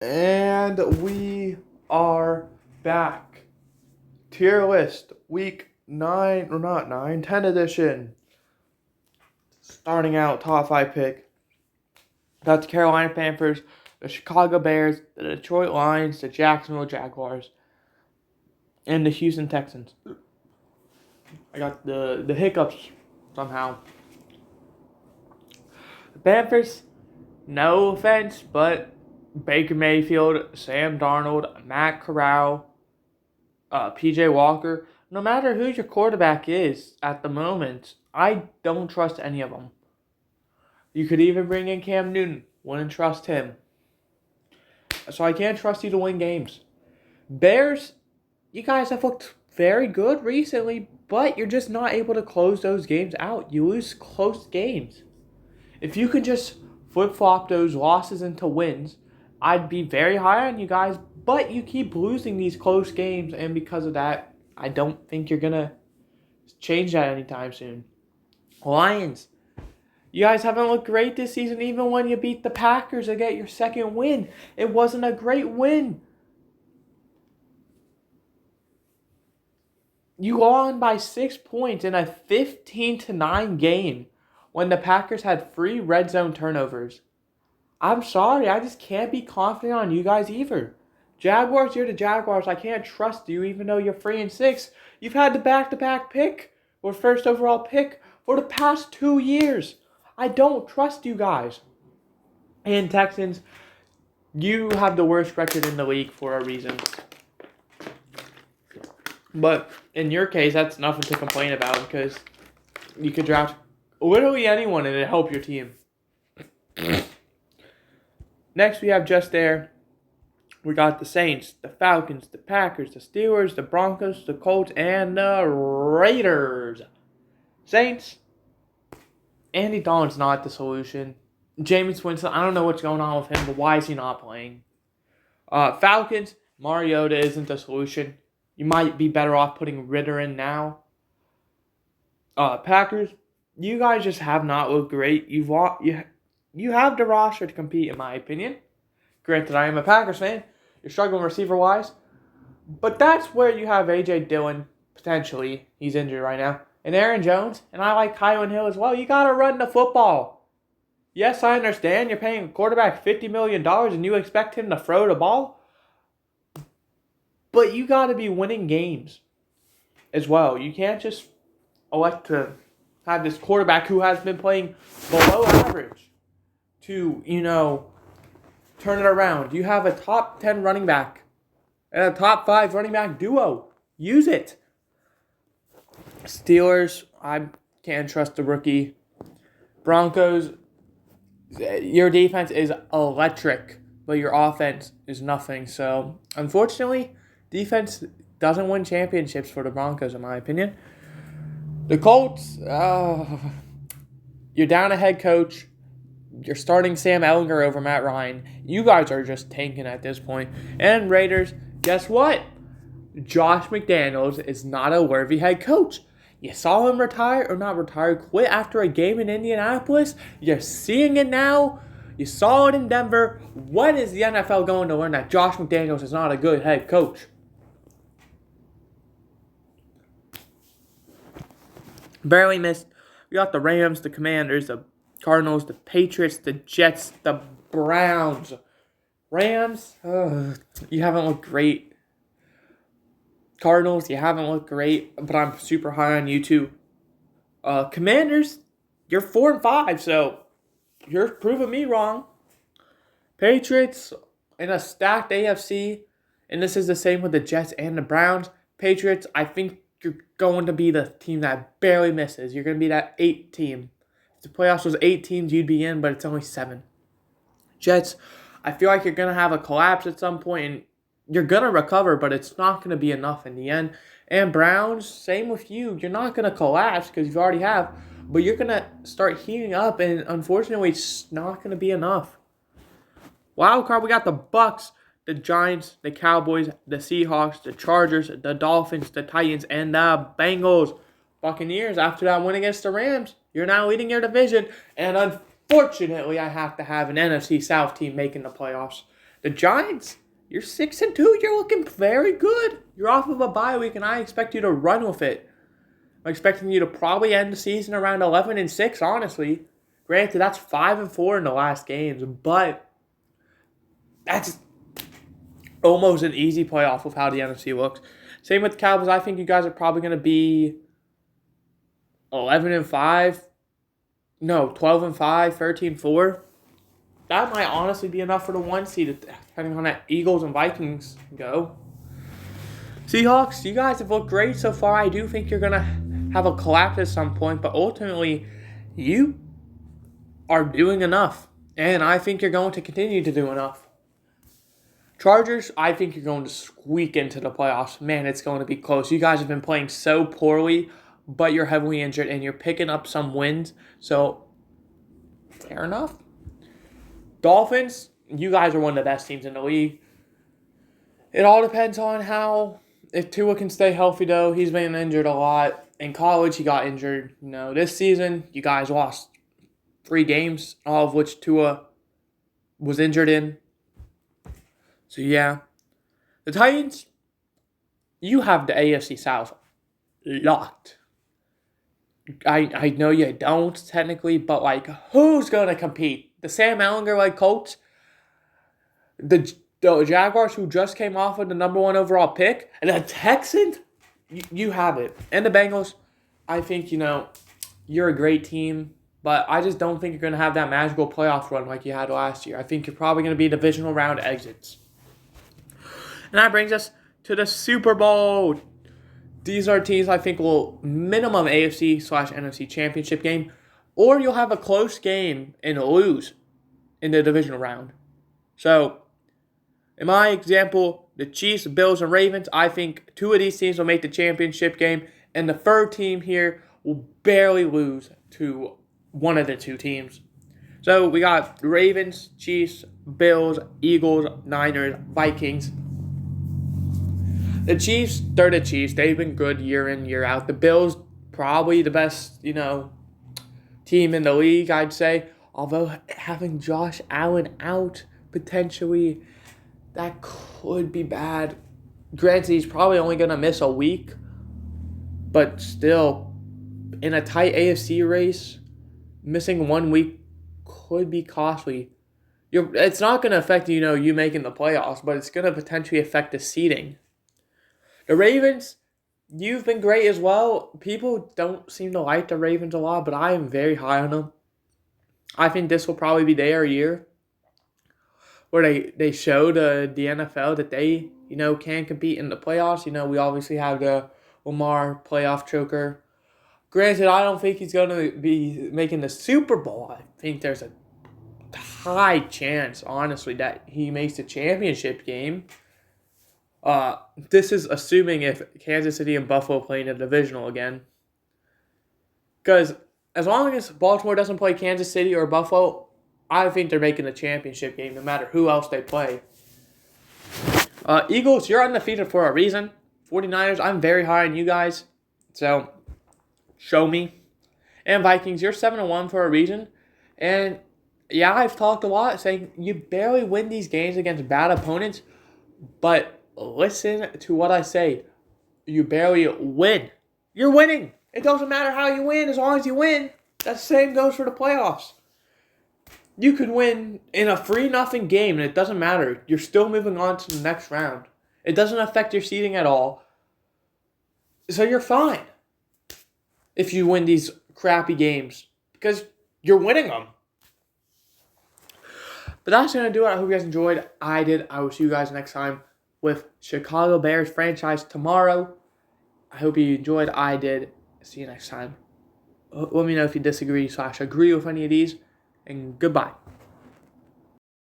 And we are back. Tier list, week 9, or not 9, 10 edition. Starting out, top 5 pick. Got the Carolina Panthers, the Chicago Bears, the Detroit Lions, the Jacksonville Jaguars, and the Houston Texans. I got the hiccups somehow. The Panthers, no offense, but Baker Mayfield, Sam Darnold, Matt Corral, PJ Walker, no matter who your quarterback is at the moment, I don't trust any of them. You could even bring in Cam Newton. Wouldn't trust him. So I can't trust you to win games. Bears, you guys have looked very good recently, but you're just not able to close those games out. You lose close games. If you could just flip-flop those losses into wins, I'd be very high on you guys, but you keep losing these close games, and because of that, I don't think you're going to change that anytime soon. Lions, you guys haven't looked great this season, even when you beat the Packers to get your second win. It wasn't a great win. You won by 6 points in a 15-9 game when the Packers had 3 red zone turnovers. I'm sorry, I just can't be confident on you guys either. Jaguars, you're the Jaguars. I can't trust you even though you're 3-6. You've had the back-to-back pick, or first overall pick, for the past 2 years. I don't trust you guys. And Texans, you have the worst record in the league for a reason. But in your case, that's nothing to complain about because you could draft literally anyone and it'd help your team. Next, we have just there. We got the Saints, the Falcons, the Packers, the Steelers, the Broncos, the Colts, and the Raiders. Saints, Andy Dalton's not the solution. Jameis Winston, I don't know what's going on with him, but why is he not playing? Falcons, Mariota isn't the solution. You might be better off putting Ritter in now. Packers, you guys just have not looked great. You have the roster to compete, in my opinion. Granted, I am a Packers fan. You're struggling receiver-wise. But that's where you have A.J. Dillon, potentially. He's injured right now. And Aaron Jones. And I like Kylan Hill as well. You got to run the football. Yes, I understand you're paying a quarterback $50 million and you expect him to throw the ball. But you got to be winning games as well. You can't just elect to have this quarterback who has been playing below average to, turn it around. You have a top 10 running back and a top 5 running back duo. Use it. Steelers, I can't trust the rookie. Broncos, your defense is electric, but your offense is nothing. So, unfortunately, defense doesn't win championships for the Broncos, in my opinion. The Colts, you're down a head coach. You're starting Sam Ehlinger over Matt Ryan. You guys are just tanking at this point. And Raiders, guess what? Josh McDaniels is not a worthy head coach. You saw him quit after a game in Indianapolis. You're seeing it now. You saw it in Denver. When is the NFL going to learn that Josh McDaniels is not a good head coach? Barely missed. We got the Rams, the Commanders, the Cardinals, the Patriots, the Jets, the Browns. Rams, you haven't looked great. Cardinals, you haven't looked great, but I'm super high on you too. Commanders, you're 4-5, so you're proving me wrong. Patriots, in a stacked AFC, and this is the same with the Jets and the Browns. Patriots, I think you're going to be the team that barely misses. You're going to be that 8 team. If the playoffs was 8 teams, you'd be in, but it's only 7. Jets, I feel like you're going to have a collapse at some point, and you're going to recover, but it's not going to be enough in the end. And Browns, same with you. You're not going to collapse because you already have, but you're going to start heating up, and unfortunately, it's not going to be enough. Wild card, we got the Bucks, the Giants, the Cowboys, the Seahawks, the Chargers, the Dolphins, the Titans, and the Bengals. Buccaneers, after that win against the Rams, you're now leading your division, and unfortunately, I have to have an NFC South team making the playoffs. The Giants, you're 6-2. You're looking very good. You're off of a bye week, and I expect you to run with it. I'm expecting you to probably end the season around 11-6, honestly. Granted, that's 5-4 in the last games, but that's almost an easy playoff with how the NFC looks. Same with the Cowboys. I think you guys are probably going to be 11-5. No, 12-5, 13-4. That might honestly be enough for the 1 seed, depending on how Eagles and Vikings go. Seahawks, you guys have looked great so far. I do think you're going to have a collapse at some point, but ultimately, you are doing enough. And I think you're going to continue to do enough. Chargers, I think you're going to squeak into the playoffs. Man, it's going to be close. You guys have been playing so poorly, but you're heavily injured, and you're picking up some wins. So, fair enough. Dolphins, you guys are one of the best teams in the league. It all depends on if Tua can stay healthy, though. He's been injured a lot. In college, he got injured. This season, you guys lost 3 games, all of which Tua was injured in. So, yeah. The Titans, you have the AFC South locked. I know you don't, technically, but, who's going to compete? The Sam Ellinger, Colts? The Jaguars, who just came off of the number 1 overall pick? And the Texans? You have it. And the Bengals, I think, you're a great team, but I just don't think you're going to have that magical playoff run like you had last year. I think you're probably going to be divisional round exits. And that brings us to the Super Bowl. These are teams I think will minimum AFC/NFC championship game, or you'll have a close game and lose in the divisional round. So, in my example, the Chiefs, Bills, and Ravens, I think 2 of these teams will make the championship game, and the third team here will barely lose to one of the 2 teams. So, we got Ravens, Chiefs, Bills, Eagles, Niners, Vikings. The Chiefs, they're the Chiefs. They've been good year in, year out. The Bills, probably the best, team in the league, I'd say. Although having Josh Allen out, potentially, that could be bad. Granted, he's probably only going to miss a week. But still, in a tight AFC race, missing 1 week could be costly. It's not going to affect, you making the playoffs, but it's going to potentially affect the seeding. The Ravens, you've been great as well. People don't seem to like the Ravens a lot, but I am very high on them. I think this will probably be their year where they show the NFL that they, can compete in the playoffs. We obviously have the Lamar playoff choker. Granted, I don't think he's going to be making the Super Bowl. I think there's a high chance, honestly, that he makes the championship game. This is assuming if Kansas City and Buffalo play in a divisional again. Because as long as Baltimore doesn't play Kansas City or Buffalo, I think they're making the championship game no matter who else they play. Eagles, you're undefeated for a reason. 49ers, I'm very high on you guys. So, show me. And Vikings, you're 7-1 for a reason. And, yeah, I've talked a lot saying you barely win these games against bad opponents. But listen to what I say. You barely win. You're winning. It doesn't matter how you win as long as you win. That same goes for the playoffs. You could win in a 3-0 game and it doesn't matter. You're still moving on to the next round. It doesn't affect your seeding at all. So you're fine if you win these crappy games because you're winning them. But that's going to do it. I hope you guys enjoyed. I did. I will see you guys next time with Chicago Bears franchise tomorrow. I hope you enjoyed. I did. See you next time. Let me know if you disagree/agree with any of these. And goodbye.